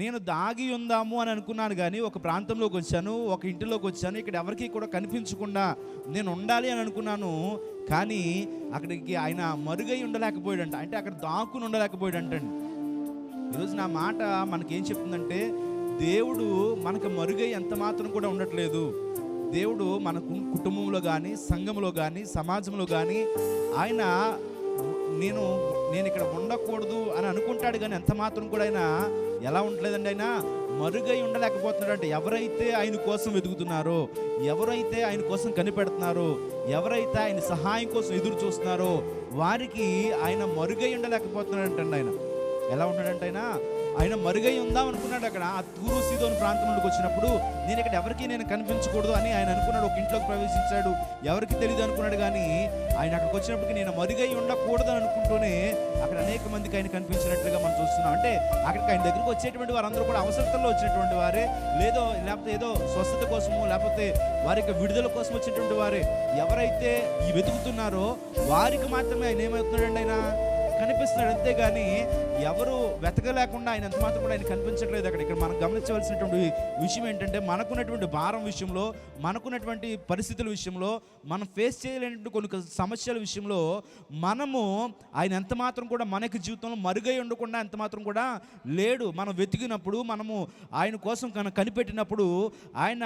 నేను దాగి ఉందాము అని అనుకున్నాను కానీ ఒక ప్రాంతంలోకి వచ్చాను, ఒక ఇంటిలోకి వచ్చాను. ఇక్కడ ఎవరికీ కూడా కనిపించకుండా నేను ఉండాలి అని అనుకున్నాను. కానీ అక్కడికి ఆయన మరుగై ఉండలేకపోయాడంట. అంటే అక్కడ దాక్కుని ఉండలేకపోయాడంటండి. ఈరోజు నా మాట మనకేం చెప్తుందంటే, దేవుడు మనకు మరుగై ఎంత మాత్రం కూడా ఉండట్లేదు. దేవుడు మన కుటుంబంలో కానీ, సంఘంలో కానీ, సమాజంలో కానీ ఆయన నేను నేను ఇక్కడ ఉండకూడదు అని అనుకుంటాడు. కానీ ఎంత మాత్రం కూడా ఆయన ఎలా ఉండలేదండి, ఆయన మరుగై ఉండలేకపోతున్నాడు. అంటే ఎవరైతే ఆయన కోసం వెతుకుతున్నారో, ఎవరైతే ఆయన కోసం కనిపెడుతున్నారో, ఎవరైతే ఆయన సహాయం కోసం ఎదురు చూస్తున్నారో వారికి ఆయన మరుగై ఉండలేకపోతున్నాడంటండి. ఆయన ఎలా ఉన్నాడంటే, ఆయన మరుగై ఉందాం అనుకున్నాడు. అక్కడ ఆ తూరు సీదోను ప్రాంతంలోకి వచ్చినప్పుడు నేను ఇక్కడ ఎవరికి నేను కనిపించకూడదు అని ఆయన అనుకున్నాడు. ఒక ఇంట్లోకి ప్రవేశించాడు, ఎవరికి తెలియదు అనుకున్నాడు. కానీ ఆయన అక్కడికి వచ్చినప్పటికీ నేను మరుగై ఉండకూడదు అని అనుకుంటూనే అక్కడ అనేక మందికి ఆయన కనిపించినట్లుగా మనం చూస్తున్నాం. అంటే అక్కడికి ఆయన దగ్గరికి వచ్చేటువంటి వారందరూ కూడా అవసరతల్లో వచ్చినటువంటి వారే, లేకపోతే ఏదో స్వస్థత కోసము, లేకపోతే వారి యొక్క విడుదల కోసం వచ్చినటువంటి వారే. ఎవరైతే ఈ వెతుకుతున్నారో వారికి మాత్రమే ఆయన ఏమవుతున్నాడండి, ఆయన కనిపిస్తున్నాడు. అంతేగాని ఎవరు వెతకలేకుండా ఆయన ఎంత మాత్రం కూడా ఆయన కనిపించట్లేదు. ఇక్కడ మనం గమనించవలసినటువంటి విషయం ఏంటంటే, మనకున్నటువంటి భారం విషయంలో, మనకున్నటువంటి పరిస్థితుల విషయంలో, మనం ఫేస్ చేయలేనటువంటి కొన్ని సమస్యల విషయంలో మనము ఆయన ఎంత మాత్రం కూడా మనకి జీవితంలో మరుగై ఉండకుండా ఎంత మాత్రం కూడా లేడు. మనం వెతికినప్పుడు, మనము ఆయన కోసం కనిపెట్టినప్పుడు ఆయన